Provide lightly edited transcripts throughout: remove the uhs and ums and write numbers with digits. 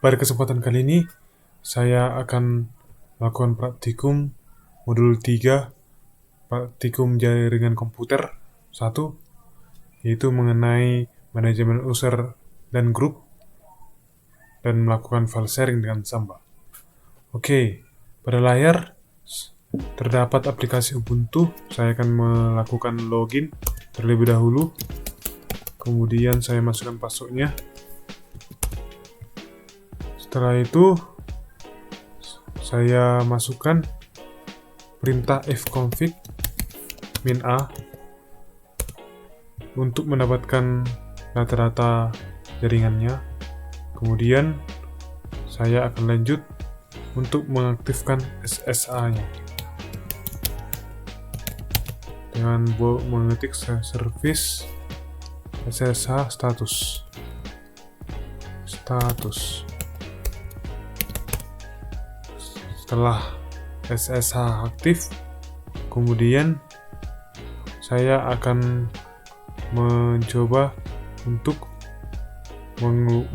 pada kesempatan kali ini saya akan melakukan praktikum modul 3, praktikum jaringan komputer 1, yaitu mengenai manajemen user dan grup dan melakukan file sharing dengan Samba. Oke, pada layar terdapat aplikasi Ubuntu. Saya akan melakukan login terlebih dahulu. Kemudian saya masukkan passwordnya. Setelah itu saya masukkan perintah fconfig -a untuk mendapatkan data-data jaringannya. Kemudian saya akan lanjut untuk mengaktifkan SSH-nya dengan mengetik service SSH status. Setelah SSH aktif, kemudian saya akan mencoba untuk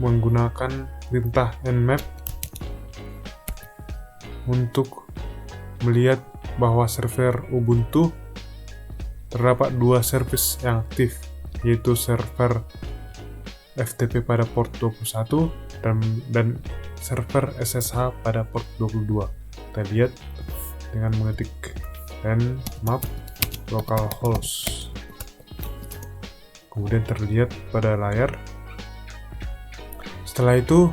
menggunakan perintah nmap untuk melihat bahwa server Ubuntu terdapat 2 service yang aktif, yaitu server FTP pada port 21 dan server SSH pada port 22. Kita lihat dengan mengetik nmap localhost. Kemudian terlihat pada layar. Setelah itu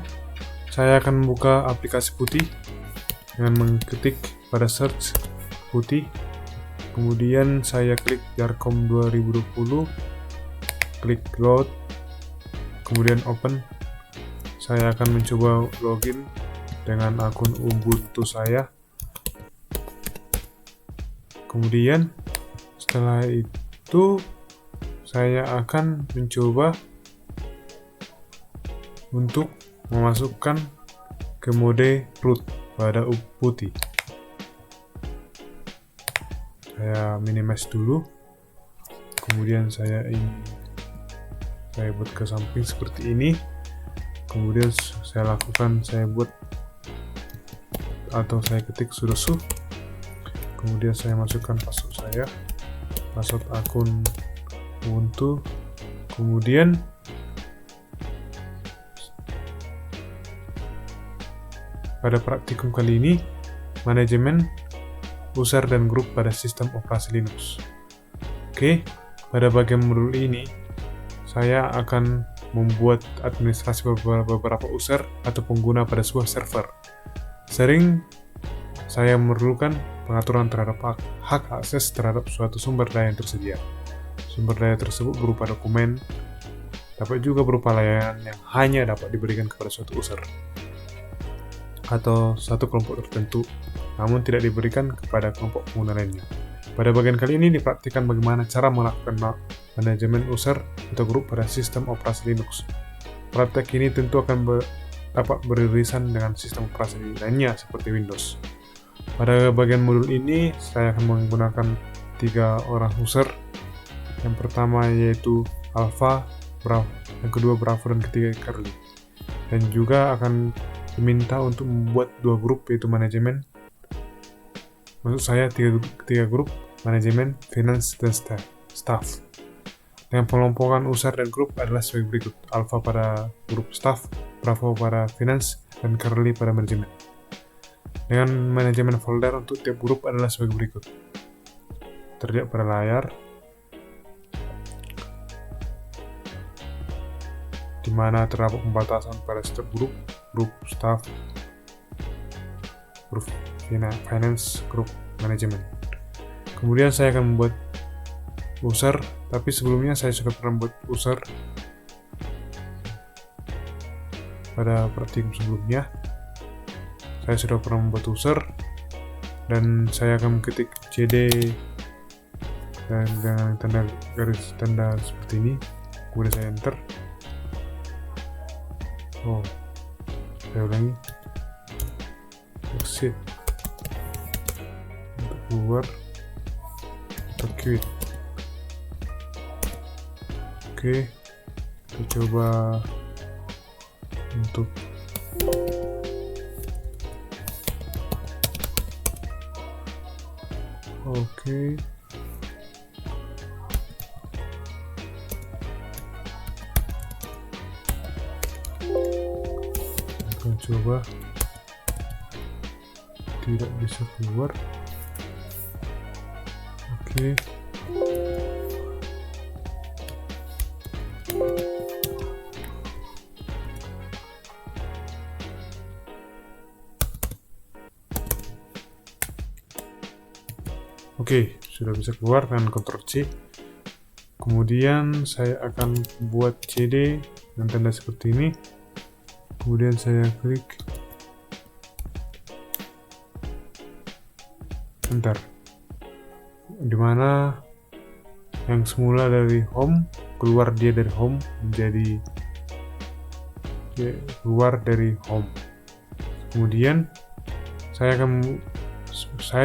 saya akan membuka aplikasi putih dengan mengetik pada search putih. Kemudian saya klik Jarcom 2020, klik load, kemudian open. Saya akan mencoba login dengan akun Ubuntu saya. Kemudian setelah itu saya akan mencoba untuk memasukkan ke mode root pada putih. Saya minimize dulu. Kemudian saya buat ke samping seperti ini. Kemudian saya buat atau saya ketik sudoku. Kemudian saya masukkan password saya, password akun Ubuntu. Kemudian pada praktikum kali ini, manajemen user dan grup pada sistem operasi Linux. Oke, pada bagian modul ini saya akan membuat administrasi beberapa user atau pengguna pada sebuah server. Sering saya memerlukan pengaturan terhadap hak akses terhadap suatu sumber daya yang tersedia. Sumber daya tersebut berupa dokumen, dapat juga berupa layanan yang hanya dapat diberikan kepada suatu user atau satu kelompok tertentu, namun tidak diberikan kepada kelompok pengguna lainnya. Pada bagian kali ini dipraktikkan bagaimana cara melakukan manajemen user atau grup pada sistem operasi Linux. Praktek ini tentu akan dapat beririsan dengan sistem operasi lainnya seperti Windows. Pada bagian modul ini saya akan menggunakan 3 orang user. Yang pertama yaitu Alpha, yang kedua Bravo, dan ketiga Curly. Dan juga akan diminta untuk membuat 2 grup, yaitu manajemen. Maksud saya 3 grup, manajemen, finance, dan staff. Dengan pengelompokan user dan grup adalah sebagai berikut: Alpha pada grup staff, Bravo pada finance, dan Curly pada manajemen. Dengan manajemen folder untuk tiap grup adalah sebagai berikut. Terlihat pada layar, di mana terdapat pembatasan pada setiap grup staff, grup finance, grup manajemen. Kemudian saya akan membuat user, tapi sebelumnya saya sudah pernah membuat user pada praktikum sebelumnya. Saya sudah pernah membuat user dan saya akan mengetik cd dan dengan garis tanda seperti ini. Kemudian saya enter. Saya ulangi. Exit untuk keluar atau quit. Oke, kita coba untuk Oke. Saya akan coba. Tidak bisa keluar. Oke. Oke, sudah bisa keluar dengan Ctrl C. Kemudian saya akan buat CD dan tanda seperti ini. Kemudian saya klik Enter. Dimana yang semula dari home, keluar dia dari home menjadi keluar dari home. Kemudian saya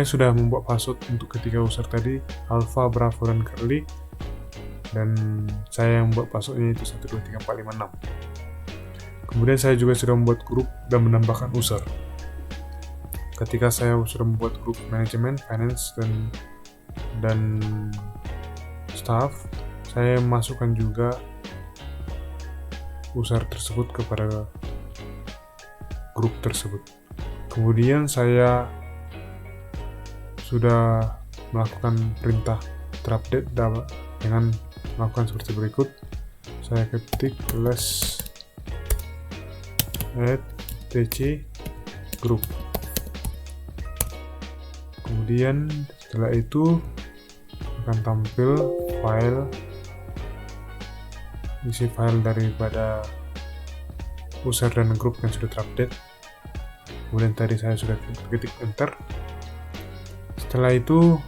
sudah membuat password untuk ketiga user tadi, Alpha, Bravo, dan Curly, dan saya yang membuat passwordnya itu 123456. Kemudian saya juga sudah membuat grup dan menambahkan user. Ketika saya sudah membuat grup manajemen, finance, dan staff, saya masukkan juga user tersebut kepada grup tersebut. Kemudian saya sudah melakukan perintah terupdate dengan melakukan seperti berikut. Saya ketik less add tc group. Kemudian setelah itu akan tampil isi file daripada user dan grup yang sudah terupdate. Kemudian tadi saya sudah ketik enter. Setelah itu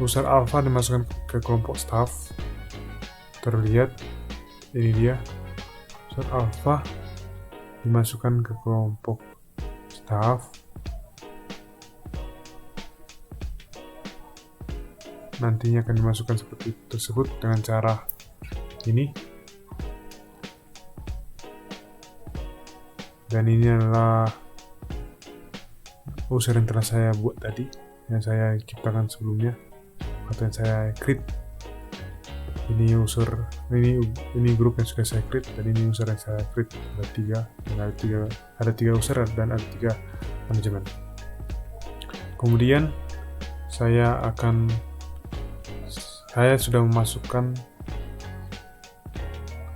user alpha dimasukkan ke kelompok staff. Terlihat ini dia, user alpha dimasukkan ke kelompok staff. Nantinya akan dimasukkan seperti tersebut dengan cara ini. Dan ini adalah user yang telah saya buat tadi, yang saya ciptakan sebelumnya atau yang saya create. Ini user, ini grup yang sudah saya create, dan ini user yang saya create. Ada tiga user dan ada 3 manajemen. Kemudian saya sudah memasukkan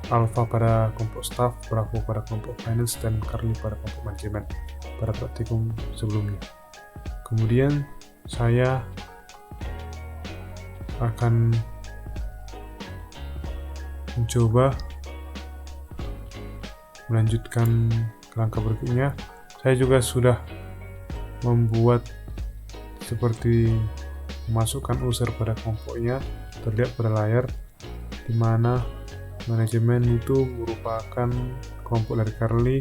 Alpha pada kelompok staff, Bravo pada kelompok finance, dan Curly pada kelompok manajemen pada praktikum sebelumnya. Kemudian saya akan mencoba melanjutkan ke langkah berikutnya. Saya juga sudah membuat seperti memasukkan user pada kelompoknya, terlihat pada layar, di mana manajemen itu merupakan kelompok dari Curly,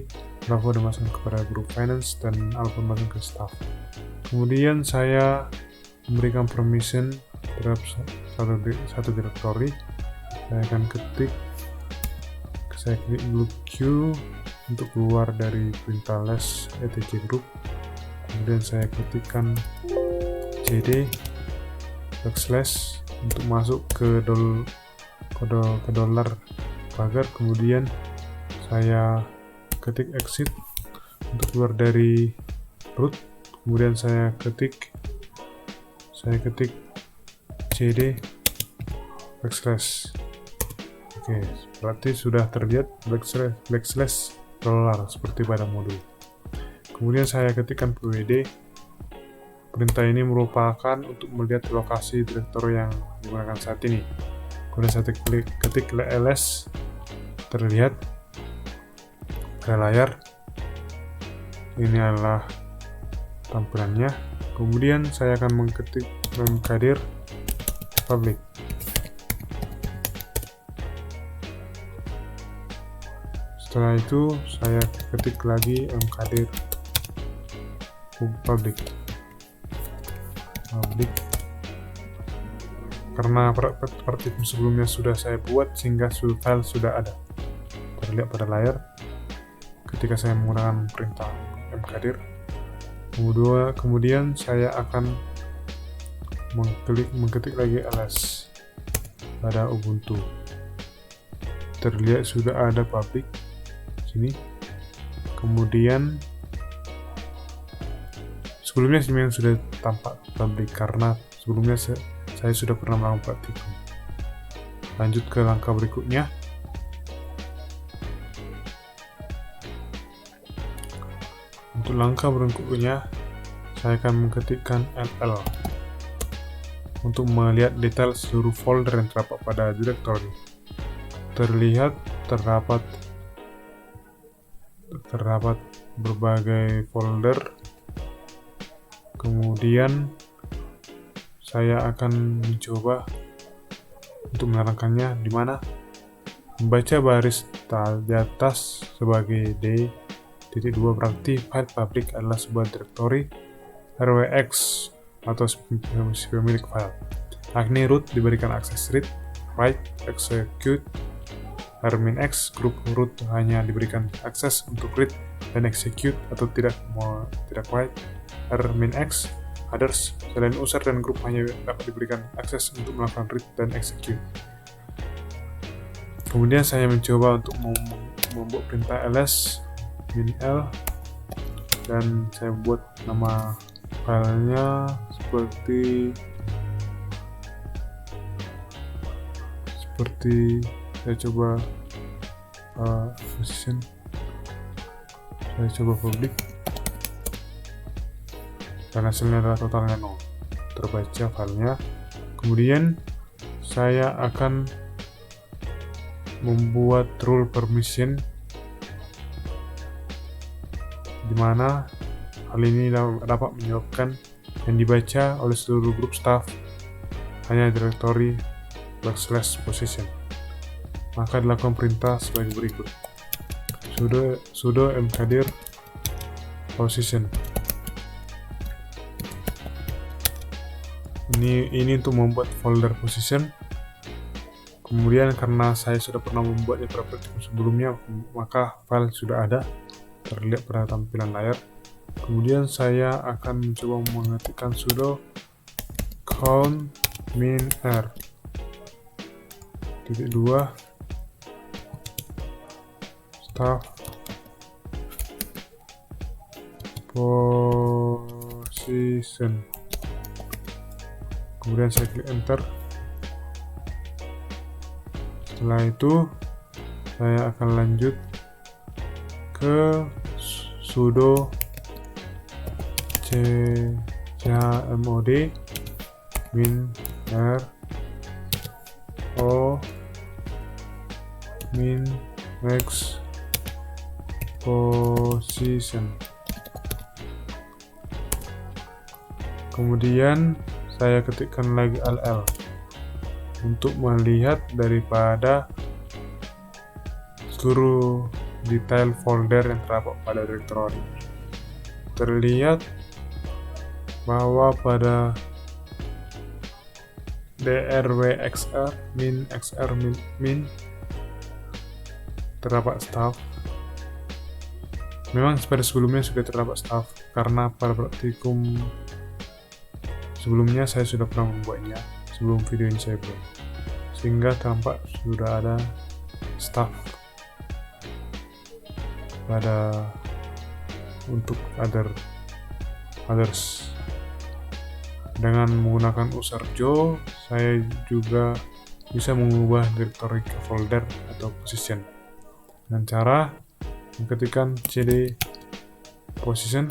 Bravo dimasukkan kepada grup finance, dan Alpha dimasukkan ke staff. Kemudian saya memberikan permission terhadap satu directory. Saya akan klik dulu Q untuk keluar dari perintah less etc group. Kemudian saya ketikkan cd backslash untuk masuk ke dollar pagar. Kemudian saya ketik exit untuk keluar dari root. Kemudian saya ketik cd backslash. Oke, berarti sudah terlihat backslash dollar seperti pada modul. Kemudian saya ketikkan pwd. Perintah ini merupakan untuk melihat lokasi direktori yang digunakan saat ini. Kemudian saya ketik ls, terlihat pada layar. Ini adalah tampilannya. Kemudian saya akan mengetik mkdir public. Setelah itu saya ketik lagi mkdir public. Karena praktikum sebelumnya sudah saya buat sehingga file sudah ada, terlihat pada layar ketika saya menggunakan perintah mkdir. Kemudian saya akan mengketik lagi ls pada Ubuntu. Terlihat sudah ada public sini. Kemudian sebelumnya sebenarnya sudah tampak public karena sebelumnya saya sudah pernah melakukan praktikum. Lanjut ke langkah berikutnya. Untuk langkah berikutnya, saya akan mengetikkan ll untuk melihat detail seluruh folder yang terdapat pada direktori. Terlihat terdapat berbagai folder. Kemudian saya akan mencoba untuk menerangkannya, di mana membaca baris di atas sebagai D.2 berarti file public adalah sebuah direktori RWX atau si pemilik file. Yakni root diberikan akses read, write, execute. -x grup root hanya diberikan akses untuk read dan execute atau tidak write. -x others selain user dan grup hanya dapat diberikan akses untuk melakukan read dan execute. Kemudian saya mencoba untuk membuat perintah ls -l dan saya buat nama filenya seperti saya coba position, saya coba public dan hasilnya adalah totalnya 0, terbaca filenya. Kemudian saya akan membuat rule permission, di mana hal ini dapat menyebabkan yang dibaca oleh seluruh grup staff hanya direktori /position. Maka dilakukan perintah sebagai berikut: sudo mkdir position. Ini untuk membuat folder position. Kemudian karena saya sudah pernah membuatnya pada praktikum sebelumnya, maka file sudah ada terlihat pada tampilan layar. Kemudian saya akan mencoba mengetikkan sudo count -r .2 staff position. Kemudian saya klik enter. Setelah itu saya akan lanjut ke sudo chmod -r o -x position. Kemudian saya ketikkan lagi ll untuk melihat daripada seluruh detail folder yang terdapat pada direktori. Terlihat bahwa pada drwxr -xr min terdapat staff. Memang pada sebelumnya sudah terdapat staff karena pada praktikum sebelumnya saya sudah pernah membuatnya sebelum video ini saya buat, sehingga tampak sudah ada staff pada untuk others. Dengan menggunakan user Joe, saya juga bisa mengubah direktori ke folder atau position dengan cara mengetikkan cd position.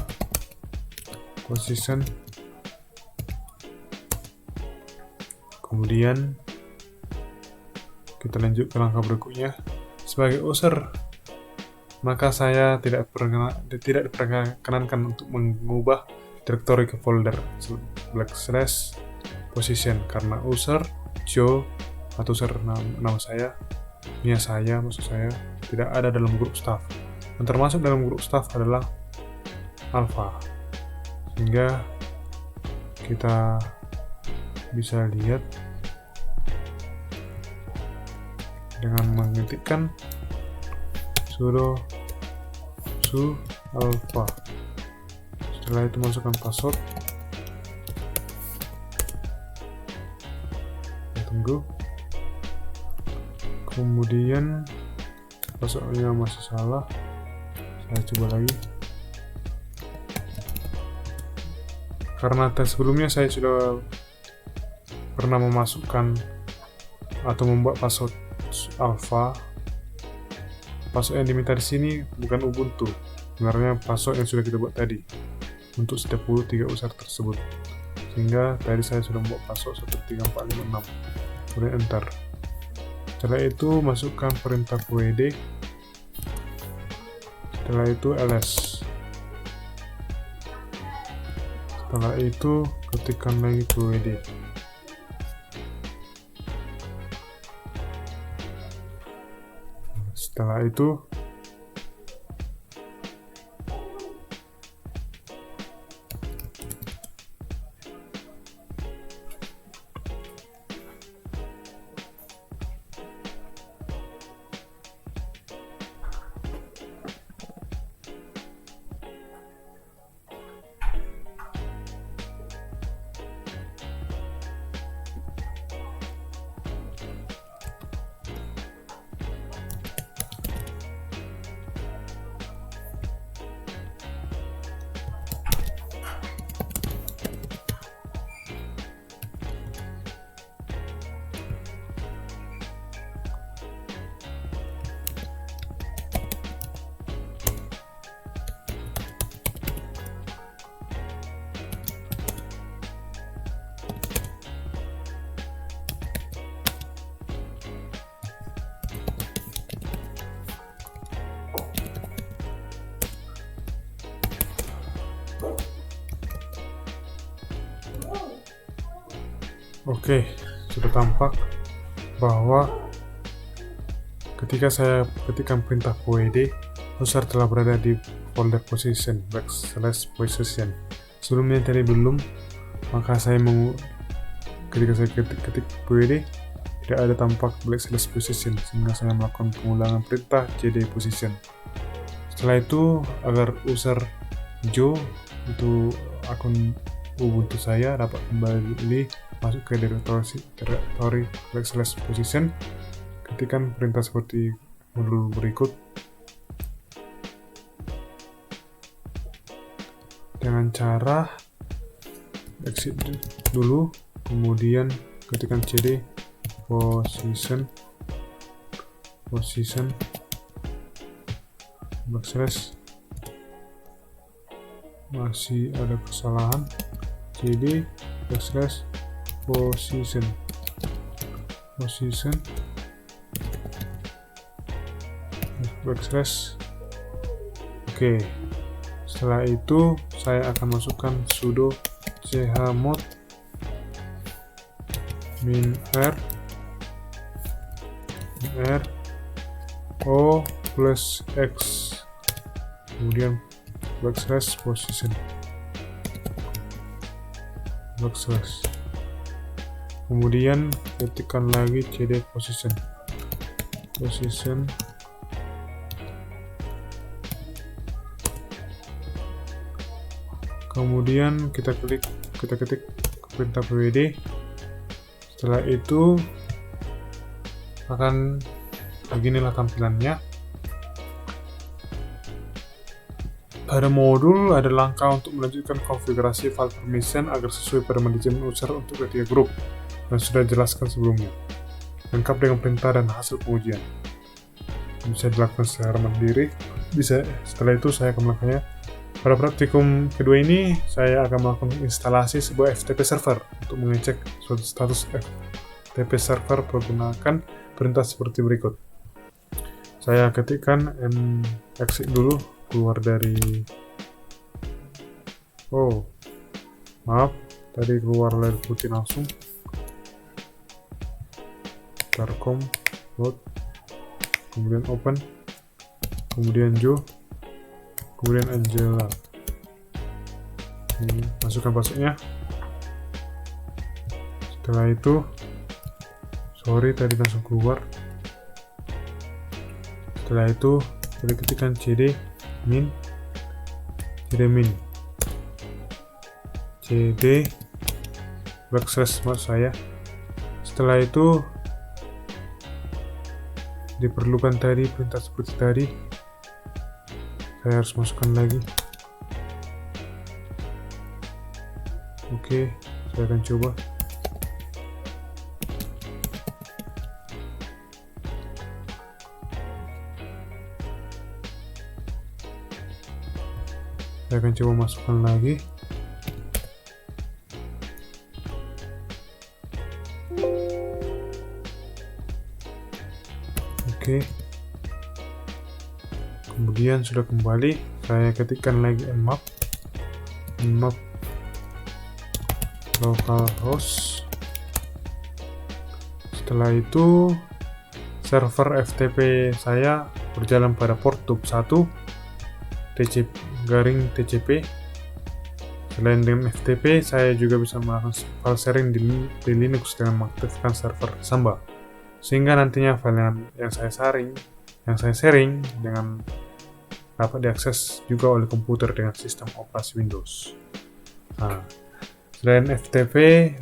Kemudian kita lanjut ke langkah berikutnya. Sebagai user, maka saya tidak diperkenankan untuk mengubah direktori ke folder /position karena user Joe atau user nama saya, punya saya maksud saya, tidak ada dalam grup staff. Yang termasuk dalam grup staff adalah alpha, sehingga kita bisa lihat dengan mengetikkan sudo su alpha. Setelah itu masukkan password. tunggu. Kemudian passwordnya masih salah, saya coba lagi. Karena tes sebelumnya saya sudah pernah memasukkan atau membuat password alpha. Password yang diminta di sini bukan Ubuntu, sebenarnya password yang sudah kita buat tadi untuk setiap 3 user tersebut. Sehingga tadi saya sudah membuat password 13456, kemudian enter. Setelah itu masukkan perintah qed, setelah itu ls, setelah itu ketikkan lagi qed. Setelah itu oke, sudah tampak bahwa ketika saya ketikkan perintah qed, user telah berada di folder position /position. Sebelumnya tadi belum, maka saya ketika saya ketik qed tidak ada tampak /position, sehingga saya melakukan pengulangan perintah cd position. Setelah itu, agar user Joe itu akun Ubuntu saya dapat kembali masuk ke direktori /position, ketikkan perintah seperti modul berikut dengan cara exit dulu, kemudian ketikkan cd position masih ada kesalahan, cd position. Oke, setelah itu saya akan masukkan sudo chmod -r o plus x, kemudian /position. Kemudian ketikkan lagi cd position. Kemudian kita ketik perintah qed. Setelah itu akan beginilah tampilannya. Pada modul ada langkah untuk melanjutkan konfigurasi file permission agar sesuai pada manajemen user untuk ketiga grup yang sudah jelaskan sebelumnya, lengkap dengan perintah dan hasil pengujian. Bisa dilakukan secara mandiri. Setelah itu saya akan melakukannya. Pada praktikum kedua ini saya akan melakukan instalasi sebuah FTP server untuk mengecek suatu status FTP server menggunakan perintah seperti berikut. Saya ketikkan exit dulu, keluar dari tadi keluar layar putih langsung. Tarcom load, kemudian open, kemudian Joe, kemudian Angela. Masukkan passwordnya. Setelah itu tadi langsung keluar. Setelah itu ketikkan cd min cd // maksud saya Setelah itu diperlukan tadi perintah seperti tadi, saya harus masukkan lagi. Oke, saya akan coba. Saya akan coba masukkan lagi. Oke. Kemudian sudah kembali, saya ketikkan lagi nmap localhost. Setelah itu server FTP saya berjalan pada port 21 TCP. Selain dengan FTP, saya juga bisa melakukan file sharing di Linux dengan mengaktifkan server Samba, sehingga nantinya file yang saya sharing dengan dapat diakses juga oleh komputer dengan sistem operasi Windows. Nah, selain FTP,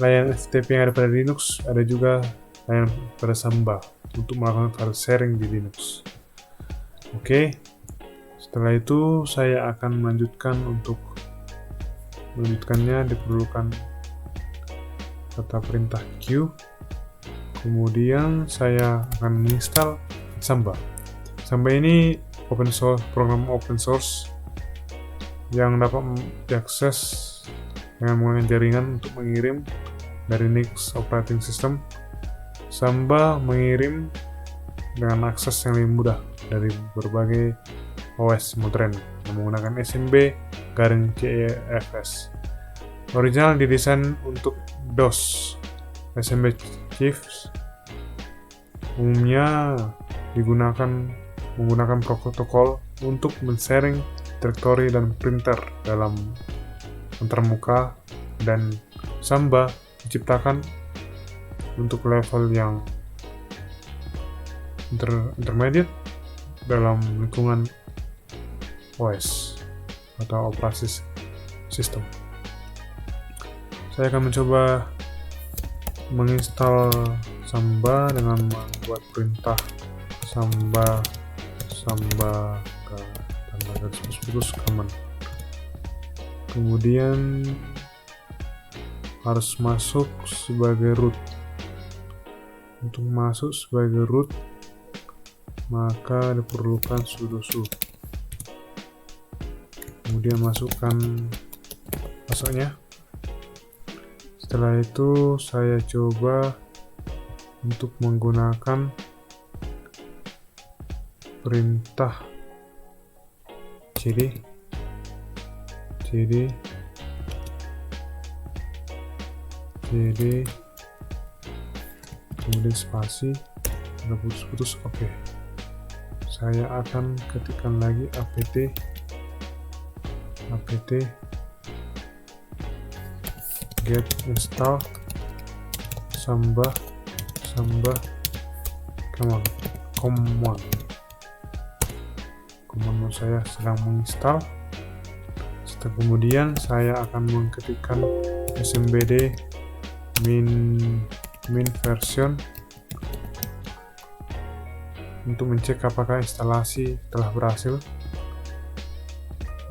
layanan FTP yang ada pada Linux, ada juga layanan pada Samba untuk melakukan file sharing di Linux. Oke, setelah itu saya akan melanjutkannya. Diperlukan kata perintah Q. Kemudian saya akan menginstal Samba. Samba ini program open source yang dapat diakses dengan menggunakan jaringan untuk mengirim dari Linux operating system. Samba mengirim dengan akses yang lebih mudah dari berbagai OS modern yang menggunakan SMB-CEFS. Original didesain untuk DOS. SMB chips umumnya menggunakan protokol untuk men-sharing direktori dan printer dalam antarmuka, dan Samba diciptakan untuk level yang intermediate dalam lingkungan OS atau operasi sistem. Saya akan mencoba menginstal Samba dengan membuat perintah Samba tanda garis putus command. Kemudian harus masuk sebagai root. Untuk masuk sebagai root, maka diperlukan sudo su. Kemudian masukkan passwordnya. Setelah itu saya coba untuk menggunakan perintah cd kemudian spasi, ada putus-putus. Oke. Saya akan ketikkan lagi apt get install Samba command saya sedang menginstal. Setelah kemudian saya akan mengetikkan smbd min version untuk mencek apakah instalasi telah berhasil.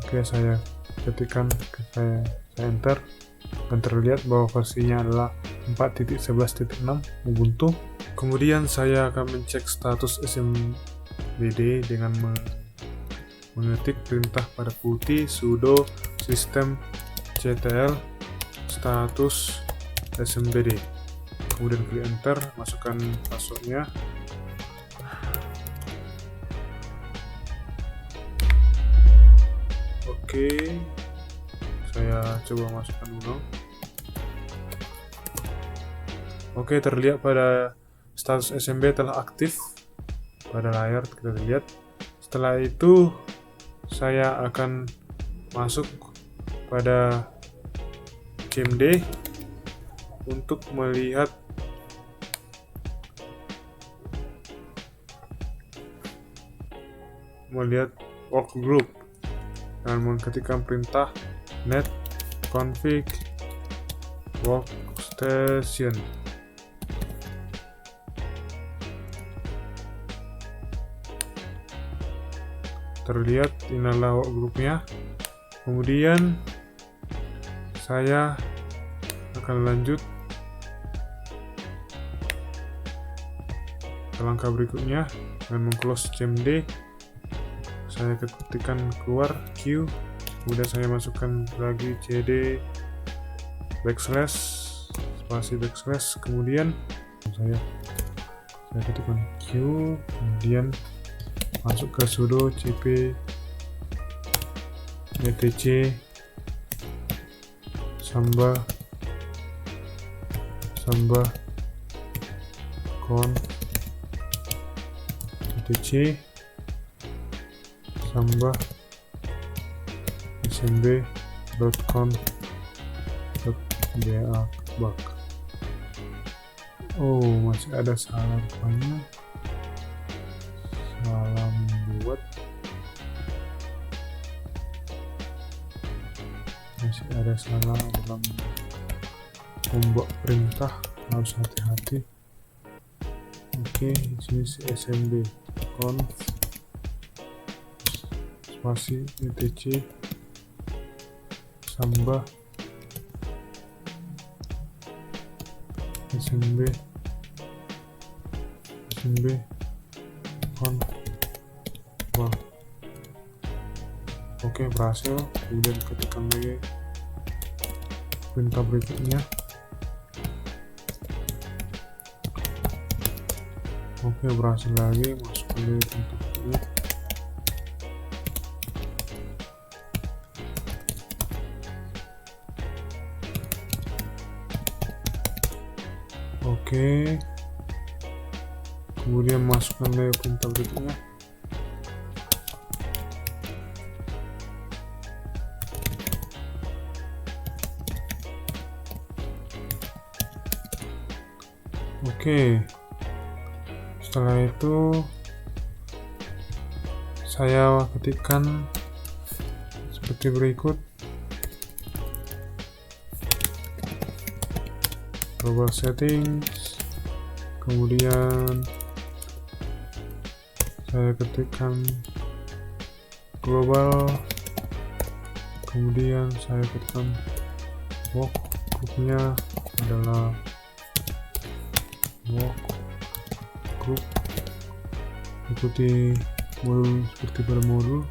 Oke, saya ketikkan, saya enter, dan terlihat bahwa versinya adalah 4.11.6 Ubuntu. Kemudian saya akan mencek status SMBD dengan mengetik perintah pada putih sudo systemctl status SMBD. Kemudian klik enter, masukkan passwordnya. Oke, saya coba masukkan ulang. Oke, terlihat pada status SMB telah aktif pada layar, kita lihat. Setelah itu saya akan masuk pada CMD untuk melihat workgroup dengan mengetikkan perintah net config workstation. terlihat. Inilah workgroupnya. Kemudian saya akan lanjut ke langkah berikutnya dengan mengclose CMD. Saya ketikkan keluar Q, kemudian saya masukkan lagi CD backslash spasi backslash, kemudian saya ketikkan Q, kemudian masuk ke sudo cp etc samba conf etc samba smb.conf.debug. Oh, masih ada salah rupanya. Salah membuat. Masih ada salah dalam membuat perintah, harus hati-hati. Oke, di sini smb conf spasi etc samba smb conf. Wah, oke, berhasil. Kemudian ketikkan lagi perintah berikutnya. Oke, berhasil lagi. Masuk ke perintah berikutnya. Oke, kemudian masukkan lagi perintah berikutnya. Oke, setelah itu saya ketikkan seperti berikut: global settings, kemudian saya ketikkan global, kemudian saya ketikkan workgroupnya adalah workgroup, ikuti modul seperti pada modul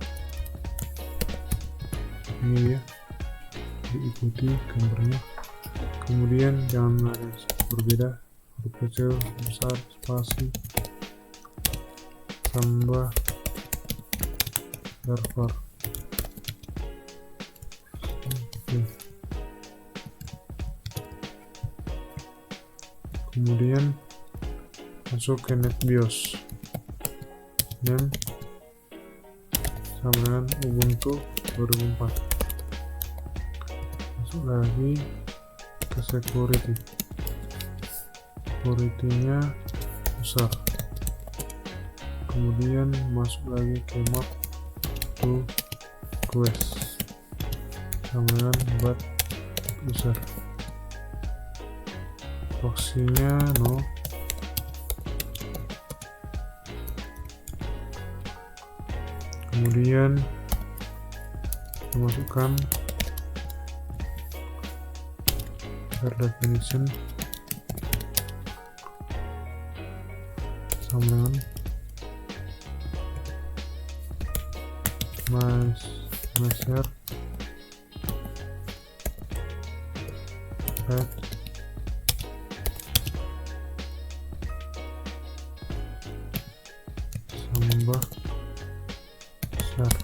ini ya, diikuti gambarnya. Kemudian jangan ada berbeda, huruf kecil, besar, spasi, tambah server. Oke. Kemudian masuk ke NetBIOS, name sama dengan Ubuntu 2004. Masuk lagi ke security-nya besar, kemudian masuk lagi ke map to quest sama dengan bat user, proxy-nya no, kemudian masukkan definition sama dengan share red samba share,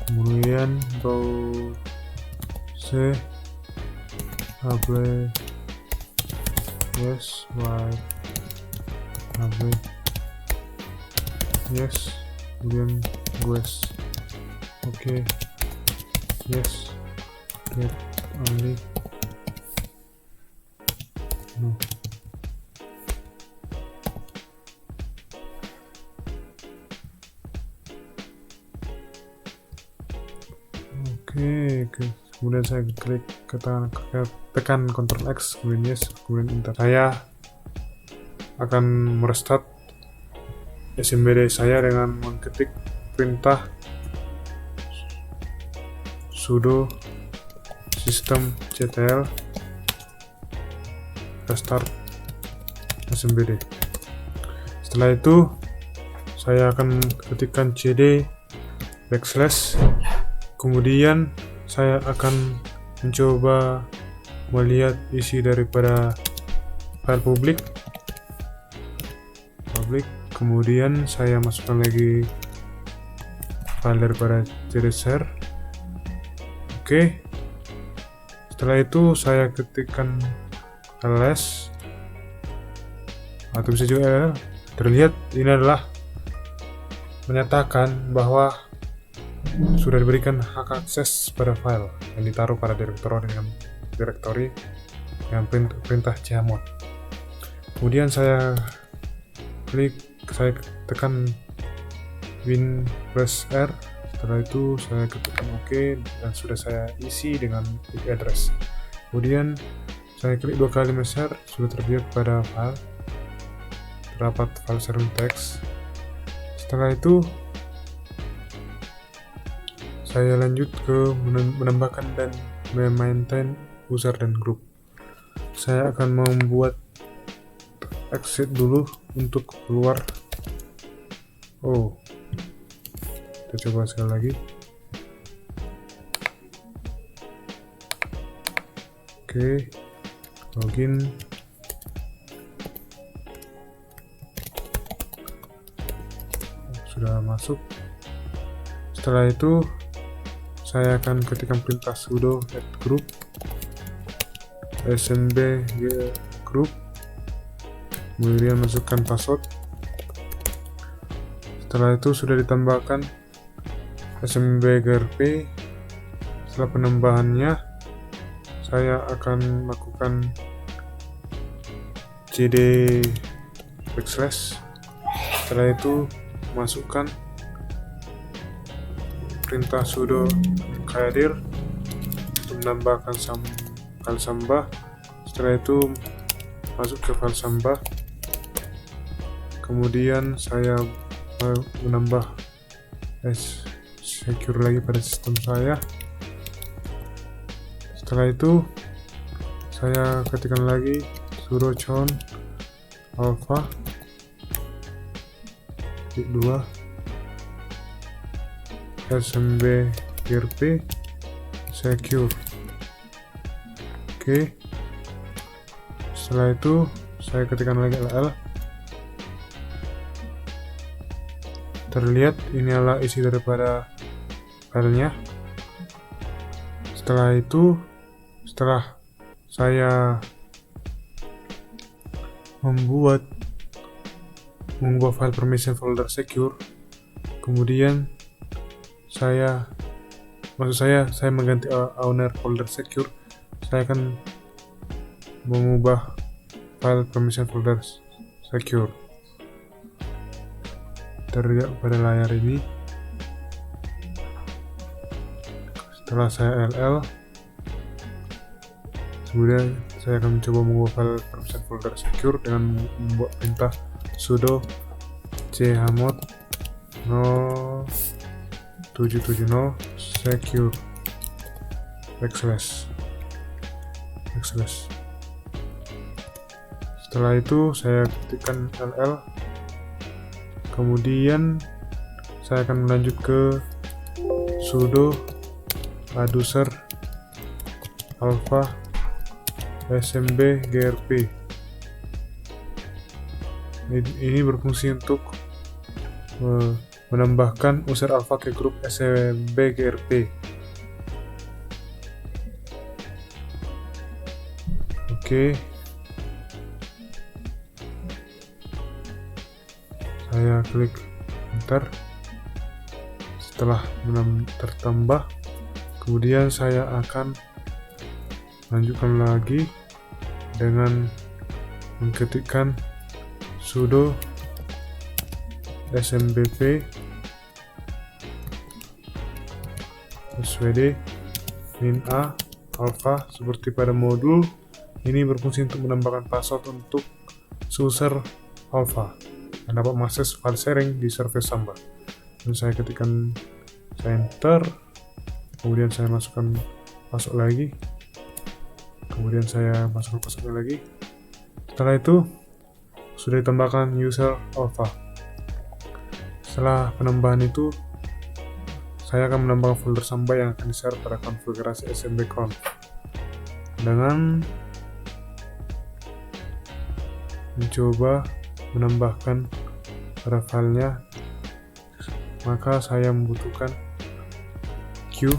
kemudian browse able yes white able yes, kemudian guess oke, yes, get only no. Oke, kemudian saya klik tekan Ctrl X, kemudian yes, kemudian enter. Saya akan merestart SMBD saya dengan mengetik perintah sudo systemctl restart SMBD. Setelah itu saya akan ketikkan cd backslash, kemudian saya akan mencoba melihat isi daripada file publik, kemudian saya masukkan lagi file daripada cd share. Oke, setelah itu saya ketikkan ls atau bisa juga ll. Terlihat ini adalah menyatakan bahwa sudah diberikan hak akses pada file yang ditaruh pada direktori dengan perintah chmod. Kemudian saya tekan win plus r. Setelah itu saya ketikkan OK dan sudah saya isi dengan IP address. Kemudian saya klik 2 kali share, sudah terlihat pada file, terdapat file sharing text. Setelah itu saya lanjut ke menambahkan dan memaintain user dan group. Saya akan membuat exit dulu untuk keluar. Kita coba sekali lagi. Oke, login. Sudah masuk. Setelah itu saya akan ketikkan perintah sudo add group smb group, kemudian masukkan password. Setelah itu sudah ditambahkan smb-grp. Setelah penambahannya saya akan melakukan cd backslash. Setelah itu masukkan perintah sudo kdir untuk menambahkan file samba. Setelah itu masuk ke file samba, kemudian saya menambah secure lagi pada sistem saya. Setelah itu saya ketikkan lagi sudo chown alpha 2 smb-grp secure. Oke, setelah itu saya ketikkan lagi ll. Terlihat ini adalah isi daripada filenya. Setelah itu, setelah saya mengubah file permission folder secure, kemudian saya mengganti owner folder secure. Saya akan mengubah file permission folder secure. Terlihat pada layar ini. Setelah saya ll, kemudian saya akan mencoba mengubah file permission folder secure dengan membuat perintah sudo chmod 0770 secure backslash. Setelah itu saya ketikkan ll, kemudian saya akan lanjut ke sudo adducer alpha smb-grp. Ini berfungsi untuk menambahkan user alpha ke grup smb-grp. Oke, saya klik enter. Setelah tertambah, kemudian saya akan lanjutkan lagi dengan mengetikkan sudo smbp swd min a alpha seperti pada modul. Ini berfungsi untuk menambahkan password untuk user alpha. dan dapat mengakses file sharing di service Samba. Dan saya ketikkan, saya enter, kemudian saya masuk lagi, kemudian saya masukkan lagi. Setelah itu sudah ditambahkan user alpha. Setelah penambahan itu, saya akan menambahkan folder Samba yang akan di-share pada konfigurasi SMB-conf dengan mencoba menambahkan pada filenya. Maka saya membutuhkan Q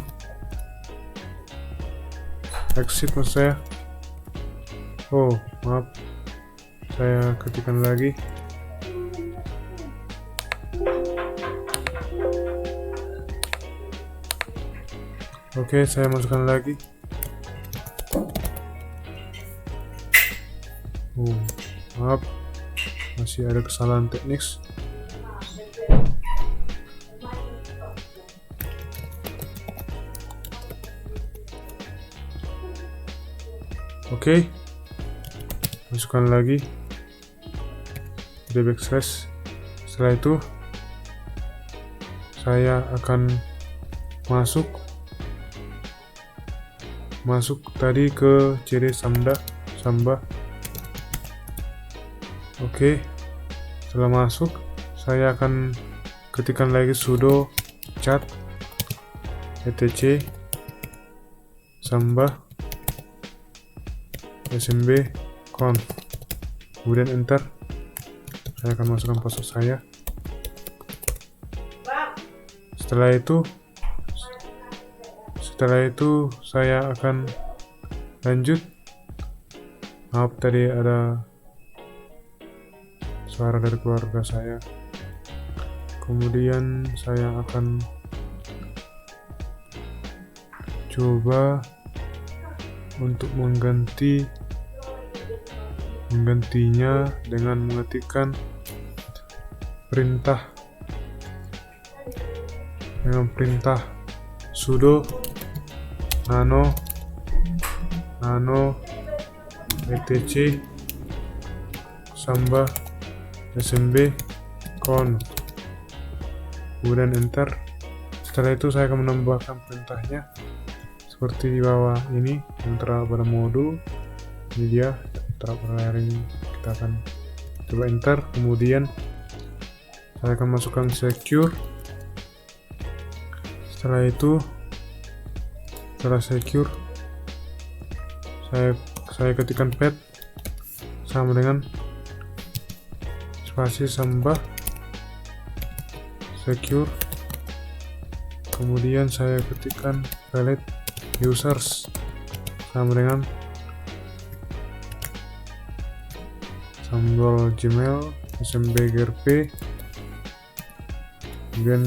exit maksud saya. Oh maaf, saya ketikkan lagi. Oke, saya masukkan lagi. Oh maaf, masih ada kesalahan teknis. Oke, masukkan lagi di backslash. Setelah itu saya akan masuk tadi ke cd Samba. Oke, setelah masuk saya akan ketikkan lagi sudo cat etc Samba smb conf, kemudian enter. Saya akan masukkan password saya. Setelah itu saya akan lanjut. Maaf, tadi ada suara dari keluarga saya. Kemudian saya akan coba untuk menggantinya dengan mengetikkan perintah sudo nano etc Samba smb conf, kemudian enter. Setelah itu saya akan menambahkan perintahnya seperti di bawah ini, yang terdapat pada modul. Ini dia terdapat pada layar ini. Kita akan coba enter, kemudian saya akan masukkan secure. Setelah secure, saya ketikkan pet sama dengan spasi Samba secure, kemudian saya ketikkan valid users sama dengan sambal gmail smbgrp, kemudian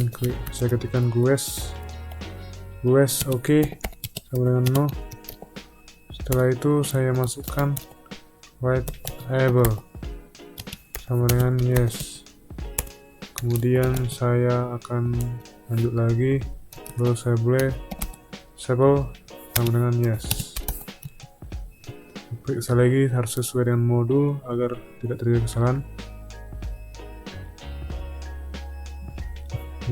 saya ketikkan gues oke sama dengan no. Setelah itu saya masukkan white able sama dengan yes, kemudian saya akan lanjut lagi disable sama dengan yes. Periksa lagi harus sesuai dengan modul agar tidak terjadi kesalahan.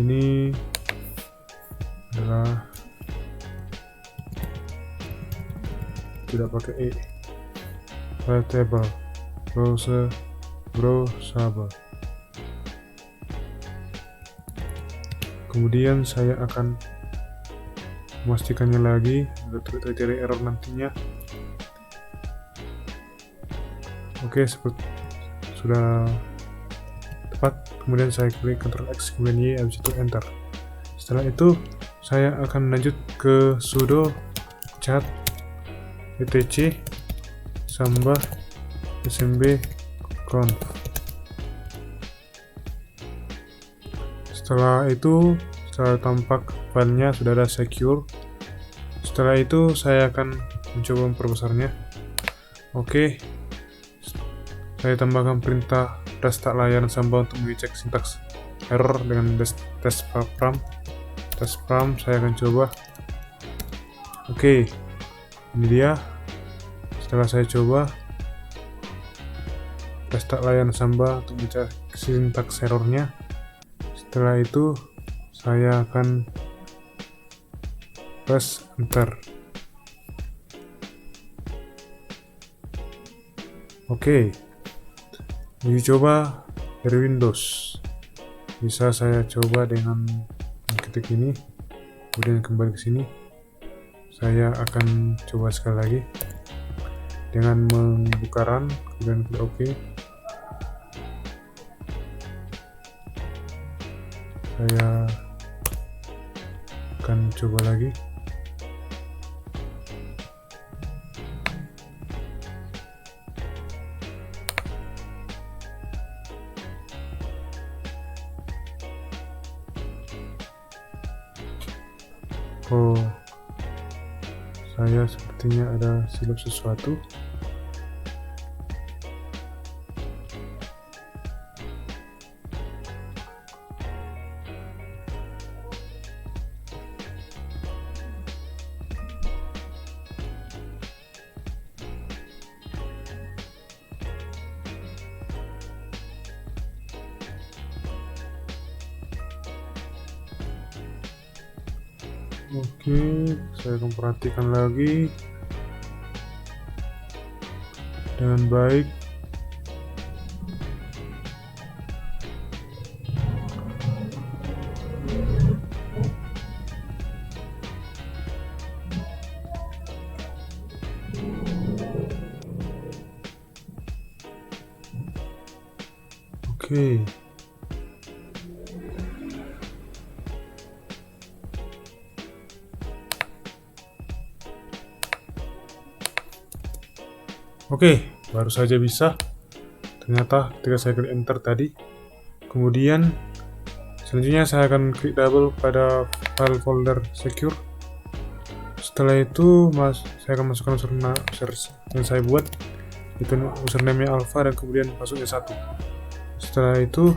Ini adalah tidak pakai file table browsable. Kemudian saya akan memastikannya lagi agar tidak terjadi error nantinya. Oke, seperti sudah tepat. Kemudian saya klik Ctrl X kemudian Y, habis itu enter. Setelah itu saya akan lanjut ke sudo cat etc Samba smb conf. Setelah tampak filenya sudah ada secure. Setelah itu saya akan mencoba memperbesarnya. Oke, saya tambahkan perintah restart layar Samba untuk mengecek sintaks error dengan test pram. Saya akan coba. Oke, ini dia. Setelah saya coba restart layar Samba untuk mengecek syntax errornya. Setelah itu saya akan press enter. Oke, uji coba dari Windows. Bisa saya coba dengan ketik ini, kemudian kembali ke sini. Saya akan coba sekali lagi dengan membuka run, kemudian klik OK. Saya akan coba lagi. Oh, saya sepertinya ada silap sesuatu. Oke, saya akan perhatikan lagi dengan baik. Oke. Oke, baru saja bisa. Ternyata ketika saya klik enter tadi. Kemudian selanjutnya saya akan klik double pada file folder secure. Setelah itu saya akan masukkan user yang saya buat, itu username-nya alpha dan kemudian passwordnya 1. Setelah itu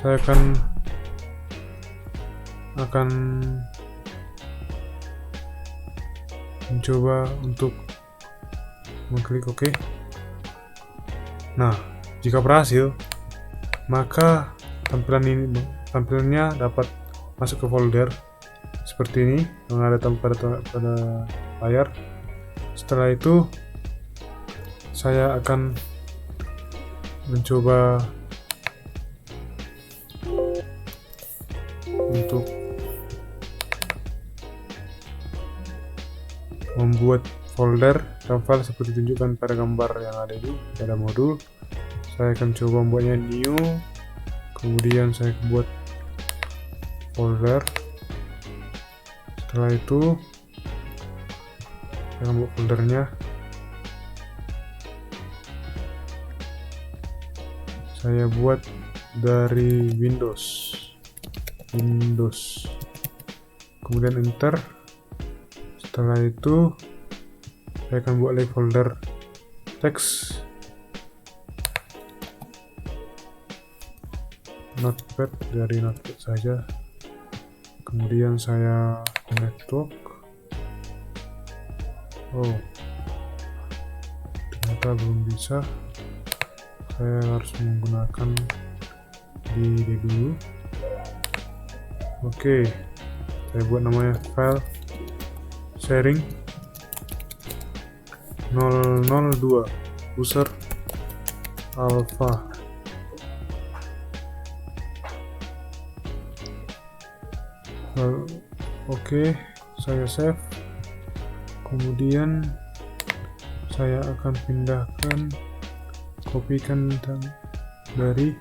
saya akan mencoba untuk mengklik OK. Nah, jika berhasil, maka tampilannya dapat masuk ke folder seperti ini yang ada pada layar. Setelah itu saya akan mencoba untuk membuat folder dan file seperti ditunjukkan pada gambar yang ada ini pada modul. Saya akan coba membuatnya new, kemudian saya buat folder. Setelah itu saya akan buat foldernya. Saya buat dari Windows, kemudian enter. Setelah itu saya akan buat lagi folder teks, notepad, dari notepad saja. Kemudian saya network. Oh, ternyata belum bisa. Saya harus menggunakan DD dulu. Oke, saya buat namanya file sharing 002 user alpha. Oke, saya save. Kemudian saya akan pindahkan, kopikan dari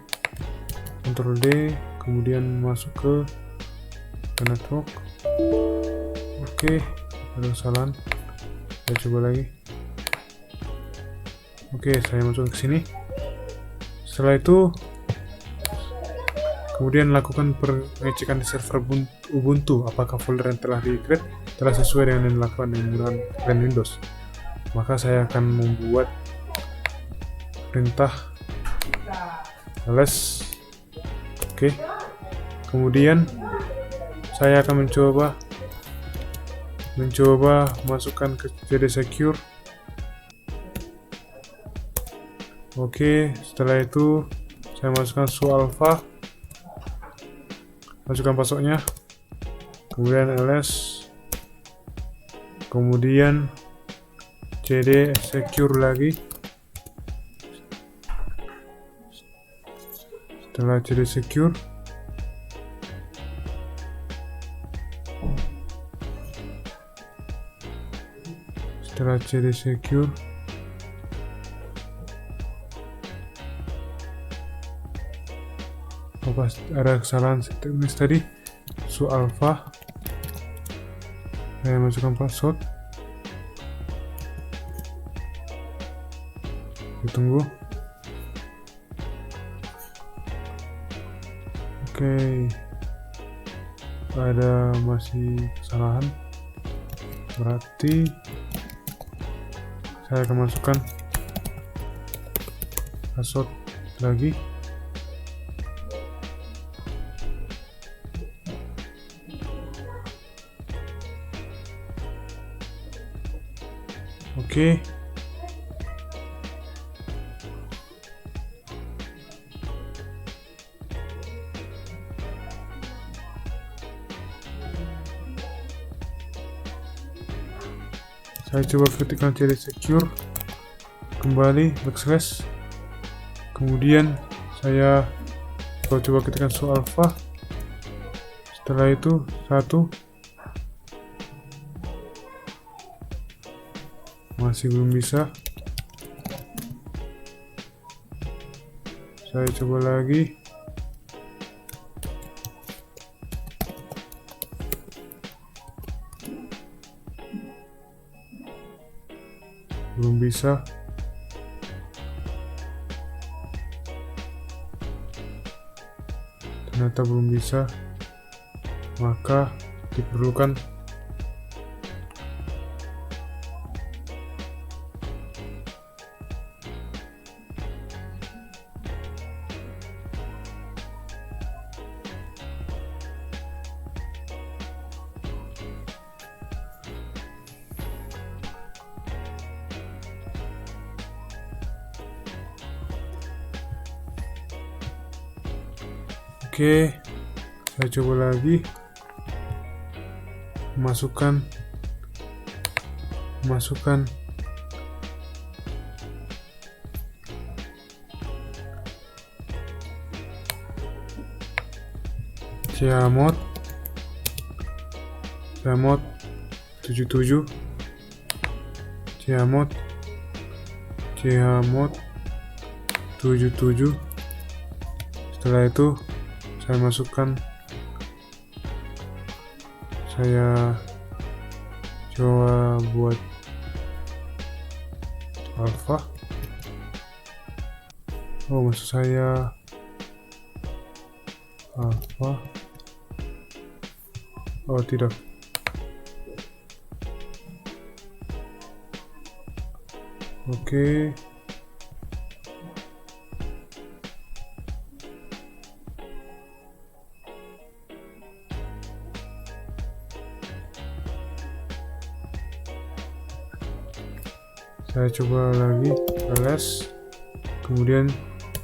Ctrl D, kemudian masuk ke network. Oke, ada kesalahan. Saya coba lagi. Oke, saya masuk ke sini. Setelah itu kemudian lakukan pengecekan di server Ubuntu apakah folder yang telah di-create telah sesuai dengan yang dilakukan dengan menggunakan client Windows. Maka saya akan membuat perintah ls. Oke. Kemudian saya akan mencoba masukkan ke CD secure. Oke, setelah itu saya masukkan su alpha, masukkan passwordnya, kemudian ls, kemudian cd secure lagi. Setelah cd secure, ada kesalahan teknis tadi. Su alpha, saya masukkan password, ditunggu. Oke, ada masih kesalahan, berarti saya akan masukkan password lagi. Oke. Saya coba ketikkan cd secure, kembali backslash, kemudian saya coba ketikkan su alpha. Setelah itu 1, masih belum bisa. Saya coba lagi. Belum bisa. Ternyata belum bisa. Maka diperlukan Oke, saya coba lagi. Masukkan chmod 77, chmod 77. Setelah itu saya masukkan, saya coba buat alpha. Oh, maksud saya alpha. Oh, tidak. Oke. Saya coba lagi ls, kemudian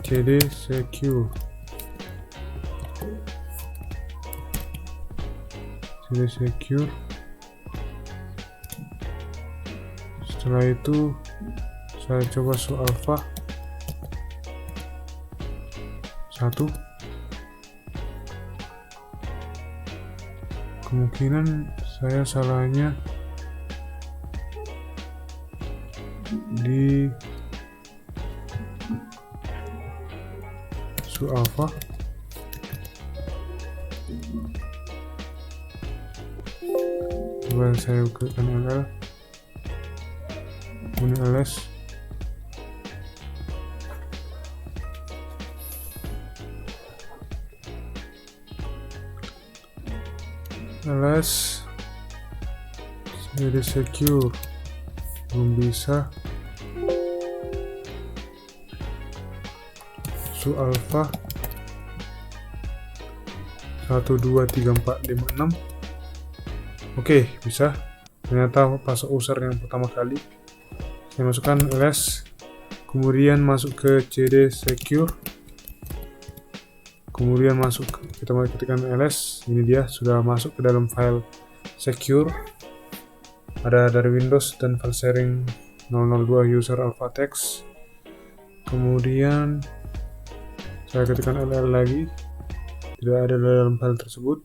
cd secure, setelah itu saya coba su alpha 1. Kemungkinan saya salahnya di su alpha. Coba saya bukakan ll, kemudian ls, jadi secure, belum bisa. Su alpha 1 2 3 4 5 6. Oke, bisa. Ternyata password user yang pertama kali. Saya masukkan ls, kemudian masuk ke cd secure, kemudian kita ketikkan ls. Ini dia sudah masuk ke dalam file secure, ada dari Windows dan file sharing 002 user alpha text. Kemudian saya ketikkan ll lagi, tidak ada dalam file tersebut.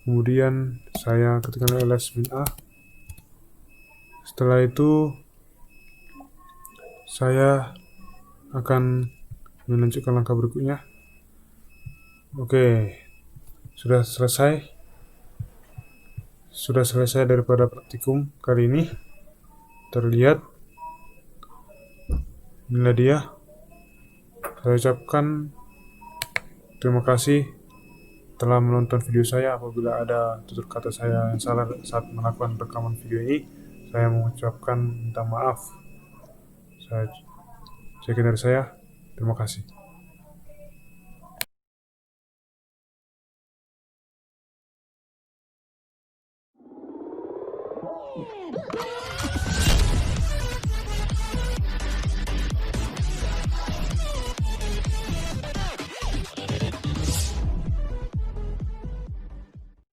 Kemudian saya ketikkan ls-a. Setelah itu saya akan menunjukkan langkah berikutnya. Oke, sudah selesai daripada praktikum kali ini. Terlihat, inilah dia. Saya ucapkan terima kasih telah menonton video saya. Apabila ada tutur kata saya yang salah saat melakukan rekaman video ini, saya mengucapkan minta maaf. Sekian dari saya. Terima kasih.